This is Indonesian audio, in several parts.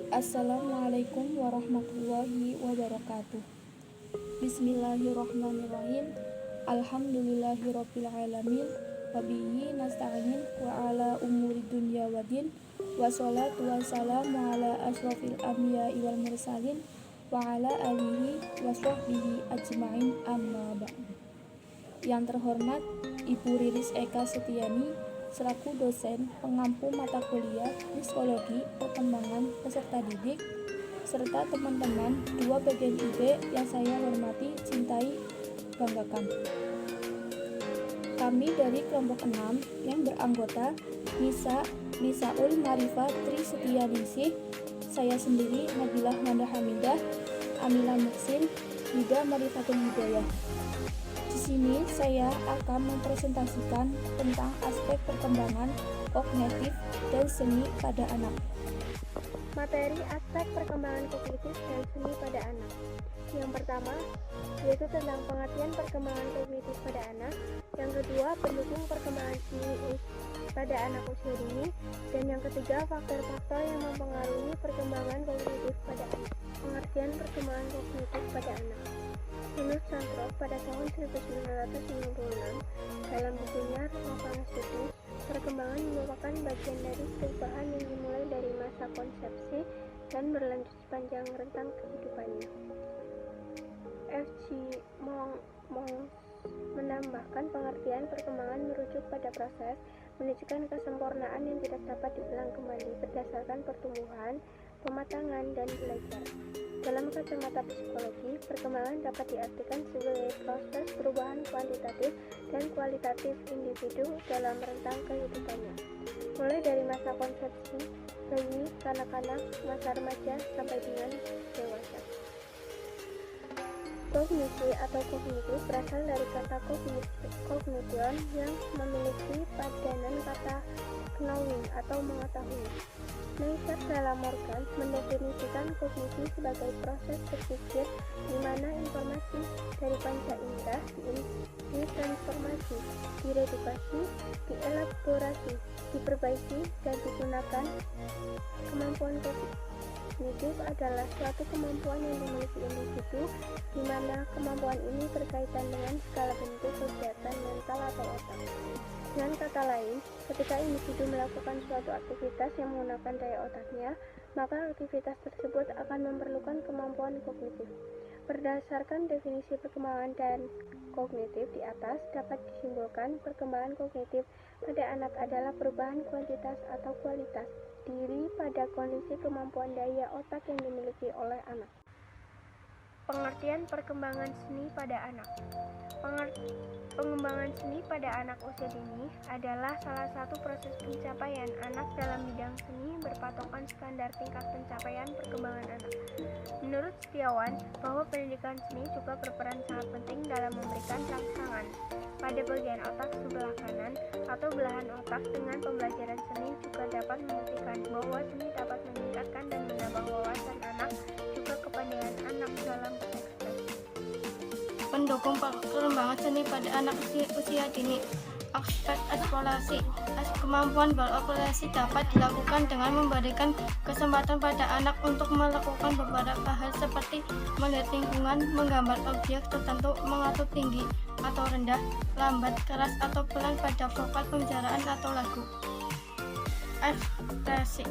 Assalamualaikum warahmatullahi wabarakatuh. Bismillahirrahmanirrahim. Alhamdulillahirrabbilalamin. Wabihi nasta'in wa ala umuri dunya wadin. Wassalatu wassalamu ala asrofil anbiya'i wal mursalin wa ala alihi wa sahbihi ajma'in, amma ba'du. Yang terhormat Ibu Riris Eka Setiani selaku dosen pengampu mata kuliah Psikologi Perkembangan Peserta Didik, serta teman-teman dua bagian IB yang saya hormati, cintai, banggakan. Kami dari kelompok 6 yang beranggota Nisaul Marifah Tri Setianingsih, saya sendiri Nabilah Wanda Hamidah, Amila Muksin, Yuda Marifatul Hidayah. Di sini saya akan mempresentasikan tentang aspek perkembangan kognitif dan seni pada anak. Materi aspek perkembangan kognitif dan seni pada anak. Yang pertama, yaitu tentang pengertian perkembangan kognitif pada anak. Yang kedua, pendukung perkembangan seni pada anak usia dini. Dan yang ketiga, faktor-faktor yang mempengaruhi perkembangan kognitif pada anak. Pengertian perkembangan kognitif pada anak. Menurut Santrop pada tahun 1956, dalam bukunya Relevan Studi, perkembangan merupakan bagian dari perubahan yang dimulai dari masa konsepsi dan berlanjut sepanjang rentang kehidupannya. F.G. Monks menambahkan pengertian perkembangan merujuk pada proses menunjukkan kesempurnaan yang tidak dapat diulang kembali berdasarkan pertumbuhan, pematangan, dan belajar. Dalam kacamata psikologi, perkembangan dapat diartikan sebagai proses perubahan kuantitatif dan kualitatif individu dalam rentang kehidupannya, mulai dari masa konsepsi, bayi, kanak-kanak, masa remaja, sampai dengan dewasa. Kognisi atau kognitif berasal dari kata cognition yang memiliki padanan kata knowing atau mengetahui. Neisser Stella Morgan mendefinisikan kognisi sebagai proses berpikir di mana informasi dari panca indera ditransformasi, diredukasi, dielaborasi, diperbaiki, dan digunakan. Kemampuan kognitif adalah suatu kemampuan yang dimiliki individu di mana kemampuan ini berkaitan dengan segala bentuk kegiatan mental atau otak. Dengan kata lain, ketika individu melakukan suatu aktivitas yang menggunakan daya otaknya, maka aktivitas tersebut akan memerlukan kemampuan kognitif. Berdasarkan definisi perkembangan dan kognitif di atas, dapat disimpulkan perkembangan kognitif pada anak adalah perubahan kuantitas atau kualitas diri pada kondisi kemampuan daya otak yang dimiliki oleh anak. Pengertian perkembangan seni pada anak. Pengembangan seni pada anak usia dini adalah salah satu proses pencapaian anak dalam bidang seni berpatokan standar tingkat pencapaian perkembangan anak. Menurut Setiawan, bahwa pendidikan seni juga berperan sangat penting dalam memberikan rangsangan pada bagian otak sebelah kanan atau belahan otak. Dengan pembelajaran seni juga dapat membuktikan bahwa seni dapat meningkatkan dan menambah wawasan anak, juga kepandaian anak dalam berekspresi. Pendukung perkembangan seni pada anak usia dini. Aspek eksplorasi. Kemampuan berekspresi dapat dilakukan dengan memberikan kesempatan pada anak untuk melakukan beberapa hal seperti melihat lingkungan, menggambar objek tertentu, mengatur tinggi atau rendah, lambat, keras atau pelan pada vokal, pembicaraan atau lagu. Ekspresi.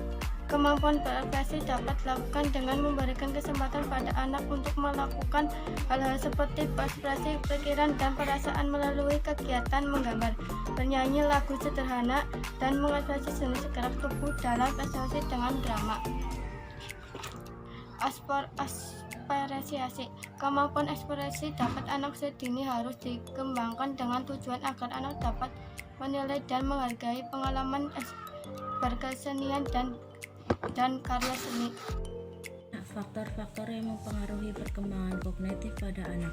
Kemampuan berekspresi dapat dilakukan dengan memberikan kesempatan pada anak untuk melakukan hal-hal seperti berekspresi pikiran dan perasaan melalui kegiatan menggambar, bernyanyi lagu sederhana, dan mengekspresi jenis gerak tubuh dalam ekspresi dengan drama. Apresiasi. Kemampuan ekspresi dapat anak usia dini harus dikembangkan dengan tujuan agar anak dapat menilai dan menghargai pengalaman berkesenian dan karya seni. Faktor-faktor yang mempengaruhi perkembangan kognitif pada anak.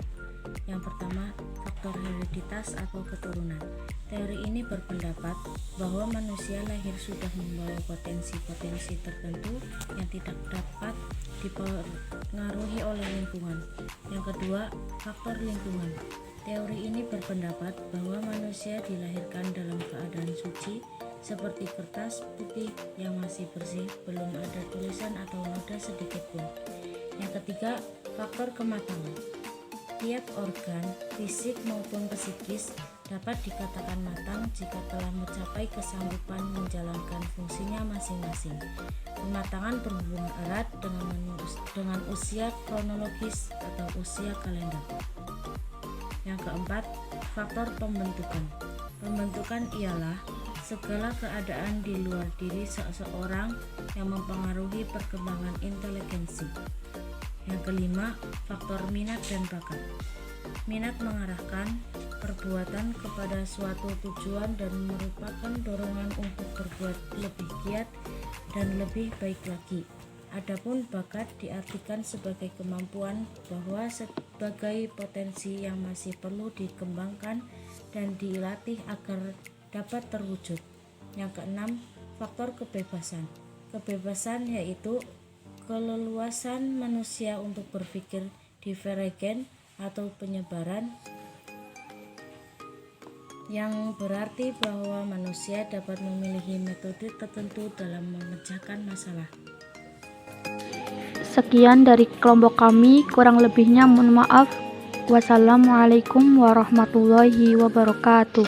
Yang pertama, faktor hereditas atau keturunan. Teori ini berpendapat bahwa manusia lahir sudah membawa potensi-potensi tertentu yang tidak dapat dipengaruhi oleh lingkungan. Yang kedua, faktor lingkungan. Teori ini berpendapat bahwa manusia dilahirkan dalam keadaan suci seperti kertas putih yang masih bersih, belum ada tulisan atau noda sedikit pun. Yang ketiga, faktor kematangan. Tiap organ, fisik maupun psikis, dapat dikatakan matang jika telah mencapai kesanggupan menjalankan fungsinya masing-masing. Kematangan berhubungan erat dengan usia kronologis atau usia kalender. Yang keempat, faktor pembentukan. Pembentukan ialah segala keadaan di luar diri seseorang yang mempengaruhi perkembangan inteligensi. Yang kelima, faktor minat dan bakat. Minat mengarahkan perbuatan kepada suatu tujuan dan merupakan dorongan untuk berbuat lebih giat dan lebih baik lagi. Adapun bakat diartikan sebagai kemampuan bahwa sebagai potensi yang masih perlu dikembangkan dan dilatih agar dapat terwujud. Yang keenam, faktor kebebasan. Kebebasan yaitu keleluasan manusia untuk berpikir divergen atau penyebaran, yang berarti bahwa manusia dapat memilih metode tertentu dalam memecahkan masalah. Sekian dari kelompok kami, kurang lebihnya mohon maaf. Wassalamualaikum warahmatullahi wabarakatuh.